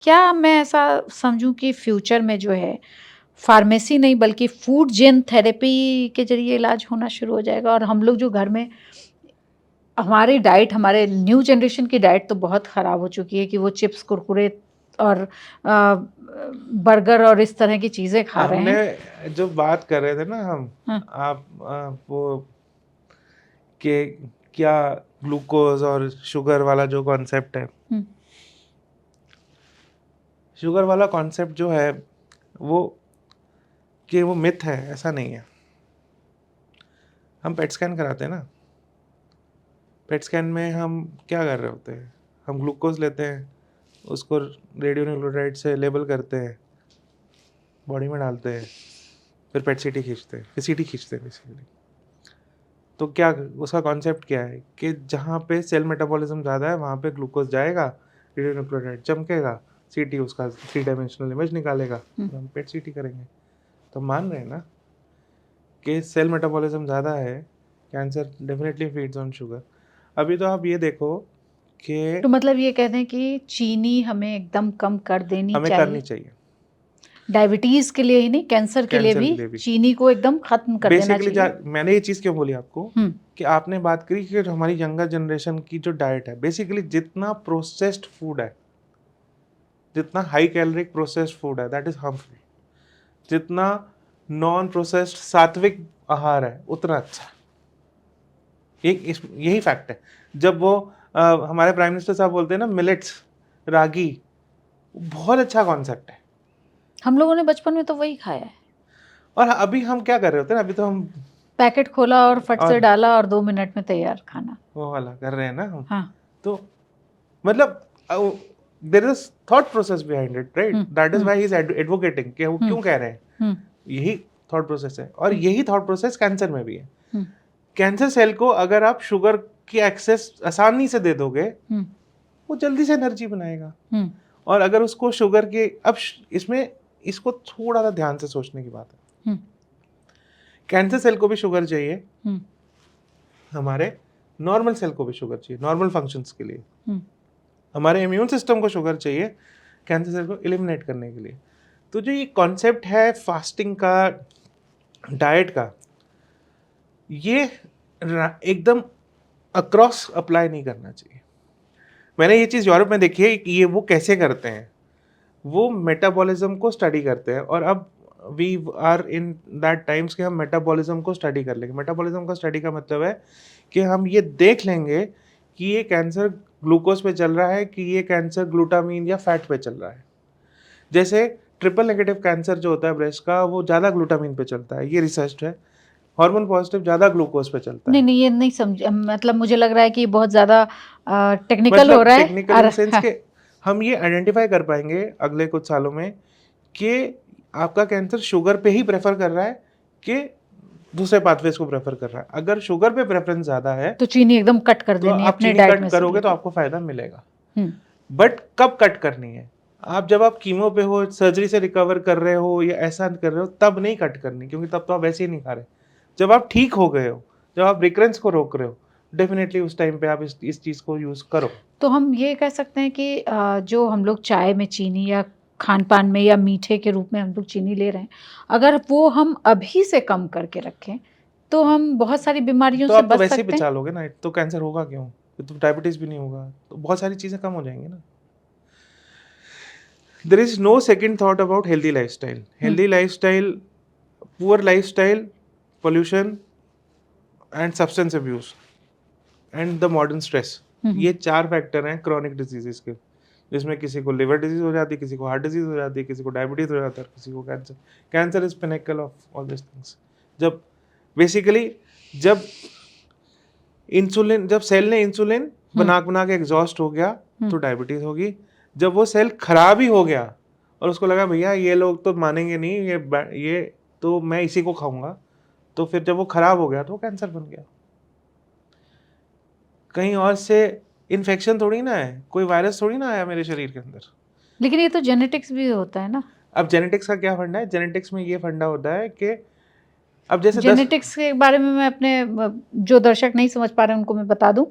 क्या मैं ऐसा समझूँ कि फ्यूचर में जो है, फार्मेसी नहीं बल्कि फूड जेन थेरेपी के ज़रिए इलाज होना शुरू हो जाएगा और हम लोग जो घर में हमारी डाइट हमारे न्यू जनरेशन की डाइट तो बहुत ख़राब हो चुकी है कि वो चिप्स, कुरकुरे और बर्गर और इस तरह की चीज़ें खा रहे हैं। हमने जो बात कर रहे थे ना हम, हाँ, आप वो कि क्या ग्लूकोज और शुगर वाला जो कॉन्सेप्ट है, हुँ, शुगर वाला कॉन्सेप्ट जो है वो कि वो मिथ है, ऐसा नहीं है। हम पेट स्कैन कराते हैं ना, पेट स्कैन में हम क्या कर रहे होते हैं, हम ग्लूकोज लेते हैं, उसको रेडियो न्यूक्लियोटाइड से लेबल करते हैं, बॉडी में डालते हैं, फिर पेट सीटी खींचते हैं, फिर सीटी खींचते हैं बेसिकली। तो क्या उसका कॉन्सेप्ट क्या है कि जहाँ पे सेल मेटाबॉलिज्म ज़्यादा है वहाँ पे ग्लूकोज जाएगा, रेडियो न्यूक्लियोटाइड चमकेगा, सीटी उसका 3 डायमेंशनल इमेज निकालेगा हुँ। और हम पेट सीटी करेंगे। तो मान रहे हैं ना कि सेल मेटाबॉलिज्म ज़्यादा है, cancer definitely feeds on sugar. अभी तो आप ये देखो कि तो मतलब ये कह दें कि चीनी हमें एकदम कम कर देनी हमें करनी चाहिए। चाहिए, डायबिटीज़ के लिए ही नहीं, कैंसर के लिए कैंसर भी के लिए भी। चीनी को एकदम ख़त्म कर देना बेसिकली चाहिए। मैंने ये चीज़ क्यों बोली आपको हुँ, कि आपने बात करी कि जो हमारी यंगर जनरेशन की जो डाइट है, बेसिकली जितना प्रोसेस्ड फूड है, जितना हाई कैलोरिक प्रोसेस्ड फूड है, दैट इज हार्मफुल। जितना नॉन प्रोसेस्ड सात्विक आहार है उतना अच्छा है। यही फैक्ट है। जब वो हमारे प्राइम मिनिस्टर साहब बोलते हैं ना, मिलेट्स, रागी, बहुत अच्छा कॉन्सेप्ट है। हम लोगों ने बचपन में तो वही खाया है। और अभी हम क्या कर रहे होते हैं ना, अभी तो हम पैकेट खोला और फट से और डाला और 2 मिनट में तैयार खाना। वो वाला कर रहे हैं ना हम। हाँ। तो मतलब there is thought process behind it, right? Hmm, that is hmm, why he is advocating कि वो हुँ, क्यों कह रहे हैं। हुँ, यही थॉट प्रोसेस है, और हुँ, यही थॉट प्रोसेस कैंसर में भी है। हुँ, कैंसर सेल को अगर आप शुगर की एक्सेस आसानी से दे दोगे, हुँ, वो जल्दी से एनर्जी बनाएगा। हुँ, और अगर उसको शुगर के इसमें इसको थोड़ा सा ध्यान से सोचने की बात है। हुँ, कैंसर सेल को भी शुगर चाहिए, हुँ, हमारे नॉर्मल सेल को भी शुगर चाहिए नॉर्मल फंक्शंस के लिए। हुँ। हमारे इम्यून सिस्टम को शुगर चाहिए कैंसर सेल को एलिमिनेट करने के लिए। तो जो ये कॉन्सेप्ट है फास्टिंग का, डाइट का, ये एकदम अक्रॉस अप्लाई नहीं करना चाहिए। मैंने ये चीज़ यूरोप में देखी है कि ये वो कैसे करते हैं। वो मेटाबॉलिज्म को स्टडी करते हैं, और अब we are in that times कि हम मेटाबॉलिज्म को स्टडी कर लेंगे। मेटाबॉलिज्म का स्टडी का मतलब है कि हम ये देख लेंगे कि ये कैंसर ग्लूकोज पे चल रहा है कि ये कैंसर ग्लूटामीन या फैट पे चल रहा है। जैसे ट्रिपल नेगेटिव कैंसर जो होता है ब्रेस्ट का, वो ज़्यादा ग्लूटामीन पे चलता है, ये रिसर्च है। हार्मोन पॉजिटिव ज़्यादा ग्लूकोज पे चलता नहीं, है। नहीं, ये नहीं समझ मतलब मुझे लग रहा है कि ये बहुत ज़्यादा टेक्निकल हो मतलब रहा है। टेक्निकल इन द सेंस हाँ, के हम ये आइडेंटिफाई कर पाएंगे अगले कुछ सालों में कि आपका कैंसर शुगर पे ही प्रेफर कर रहा है कि दूसरे पाथवेज को प्रेफर कर रहा है। अगर शुगर पे प्रेफरेंस ज़्यादा है तो चीनी एकदम कट कर तो देनी है आप अपने चीनी डाइट कट में से करोगे तो बिल्कुल। आपको फायदा मिलेगा। हुँ, बट कब कट करनी है? आप जब आप कीमो पे हो, सर्जरी से रिकवर कर रहे हो या ऐसा कर रहे हो, तब नहीं कट करनी, क्योंकि तब तो आप वैसे ही नहीं खा रहे। जब आप ठीक हो गए हो, जब आप रिकरेंस को रोक रहे हो, डेफिनेटली उस टाइम पे आप इस चीज़ को यूज़ करो। तो हम ये कह सकते हैं कि जो हम लोग चाय में चीनी या खान-पान में या मीठे के रूप में हम लोग चीनी ले रहे हैं, अगर वो हम अभी से कम करके रखें, तो हम बहुत सारी बीमारियों तो से आप तो बच वैसे ही सकते हैं। बचा लोगे ना, तो कैंसर होगा क्यों? तो डायबिटीज़ भी नहीं होगा, तो बहुत सारी चीज़ें कम हो जाएँगी ना। There is no second thought about healthy lifestyle. Hmm, healthy lifestyle, poor lifestyle, pollution and substance abuse and the modern stress, hmm, hmm. ये 4 फैक्टर हैं क्रॉनिक डिजीज़ेज़ के। जिसमें किसी को लिवर डिजीज़ हो जाती है, किसी को हार्ट डिजीज़ हो जाती है, किसी को डायबिटीज़ हो जाता है, किसी को cancer. Cancer is pinnacle of all these things. जब बेसिकली जब जब सेल ने इंसुलिन हुँ, बना के एग्ज़ॉस्ट हो गया, हुँ। तो डायबिटीज़ होगी। जब वो सेल खराब ही हो गया और उसको लगा भैया ये लोग तो मानेंगे नहीं, ये तो मैं इसी को खाऊँगा, तो फिर जब वो खराब हो गया तो वो कैंसर बन गया। कहीं और से इन्फेक्शन थोड़ी ना है, कोई वायरस थोड़ी ना आया मेरे शरीर के अंदर। लेकिन ये तो जेनेटिक्स भी होता है ना? अब जेनेटिक्स का क्या फंडा है? जेनेटिक्स में ये फंडा होता है कि अब जैसे 10 जेनेटिक्स के बारे में मैं अपने जो दर्शक नहीं समझ पा रहे हैं उनको मैं बता दूँ।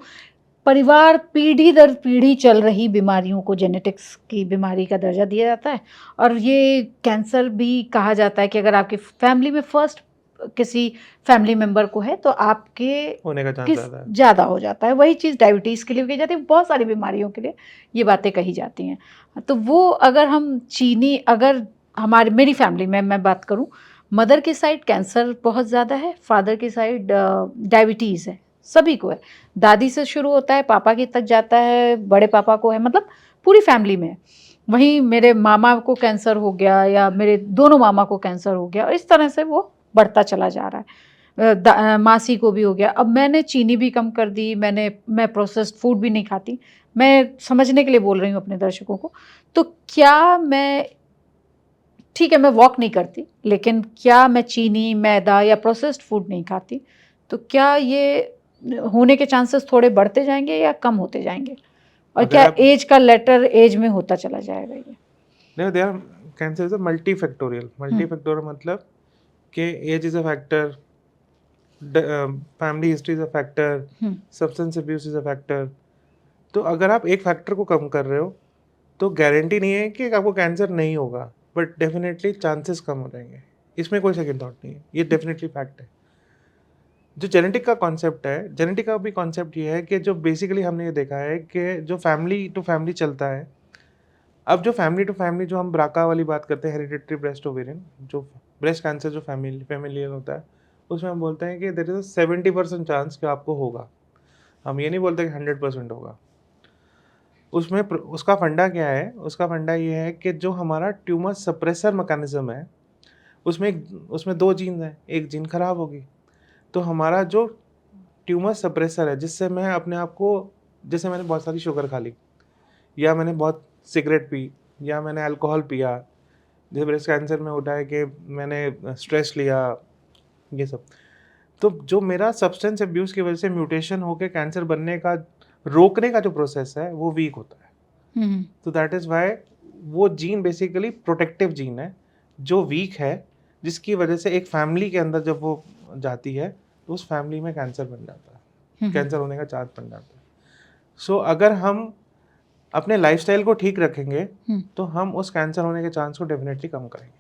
परिवार पीढ़ी दर पीढ़ी चल रही बीमारियों को जेनेटिक्स की बीमारी का दर्जा दिया जाता है। और ये कैंसर भी कहा जाता है कि अगर आपकी फैमिली में फर्स्ट किसी फैमिली मेंबर को है तो आपके होने का चांस किस ज़्यादा है। ज़्यादा हो जाता है। वही चीज़ डायबिटीज़ के लिए भी कही जाती है, बहुत सारी बीमारियों के लिए ये बातें कही जाती हैं। तो वो अगर हम चीनी, अगर हमारी मेरी फैमिली में मैं बात करूं, मदर की साइड कैंसर बहुत ज़्यादा है, फादर की साइड डायबिटीज़ है, सभी को है। दादी से शुरू होता है, पापा की तक जाता है, बड़े पापा को है, मतलब पूरी फैमिली में। वहीं मेरे मामा को कैंसर हो गया या मेरे दोनों मामा को कैंसर हो गया, और इस तरह से वो बढ़ता चला जा रहा है। मासी को भी हो गया। अब मैंने चीनी भी कम कर दी, मैं प्रोसेस्ड फूड भी नहीं खाती। मैं समझने के लिए बोल रही हूँ अपने दर्शकों को। तो क्या मैं, ठीक है मैं वॉक नहीं करती, लेकिन क्या मैं चीनी, मैदा या प्रोसेस्ड फूड नहीं खाती, तो क्या ये होने के चांसेस थोड़े बढ़ते जाएंगे या कम होते जाएंगे? और अगर क्या आप एज का लेटर एज में होता चला जाएगा ये? नहीं, there cancer is a multifactorial मतलब कि age is a factor, family history is a factor, hmm substance abuse is a factor. तो अगर आप एक फैक्टर को कम कर रहे हो तो गारंटी नहीं है कि आपको कैंसर नहीं होगा, बट डेफिनेटली चांसेस कम हो जाएंगे। इसमें कोई सेकंड थॉट नहीं है, ये डेफिनेटली फैक्ट है। जो जेनेटिक का कॉन्सेप्ट है, जेनेटिक का भी कॉन्सेप्ट ये है कि जो बेसिकली हमने ये देखा है कि जो फैमिली टू फैमिली चलता है। अब जो फैमिली टू फैमिली, जो हम ब्राका वाली बात करते हैं, हेरिडिटरी ब्रेस्ट ओवेरियन, जो ब्रेस्ट कैंसर जो फैमिलियल होता है, उसमें हम बोलते हैं कि देयर इज 70% चांस कि आपको होगा। हम ये नहीं बोलते कि 100% होगा। उसमें उसका फंडा क्या है? उसका फंडा ये है कि जो हमारा ट्यूमर सप्रेसर मैकेनिज्म है, उसमें दो जीन हैं, एक जीन खराब होगी तो हमारा जो ट्यूमर सप्रेसर है, जिससे मैं अपने आप को, जैसे मैंने बहुत सारी शुगर खा ली, या मैंने बहुत सिगरेट पी, या मैंने अल्कोहल पिया, जैसे ब्रेस्ट कैंसर में होता है कि मैंने स्ट्रेस लिया, ये सब। तो जो मेरा सब्सटेंस अब्यूज़ की वजह से म्यूटेशन होकर कैंसर बनने का, रोकने का जो प्रोसेस है, वो वीक होता है। तो दैट इज़ वाई वो जीन बेसिकली प्रोटेक्टिव जीन है जो वीक है, जिसकी वजह से एक फैमिली के अंदर जब वो जाती है तो उस फैमिली में कैंसर बन जाता है, कैंसर होने का चांस बन जाता है। सो अगर हम अपने लाइफस्टाइल को ठीक रखेंगे तो हम उस कैंसर होने के चांस को डेफिनेटली कम करेंगे।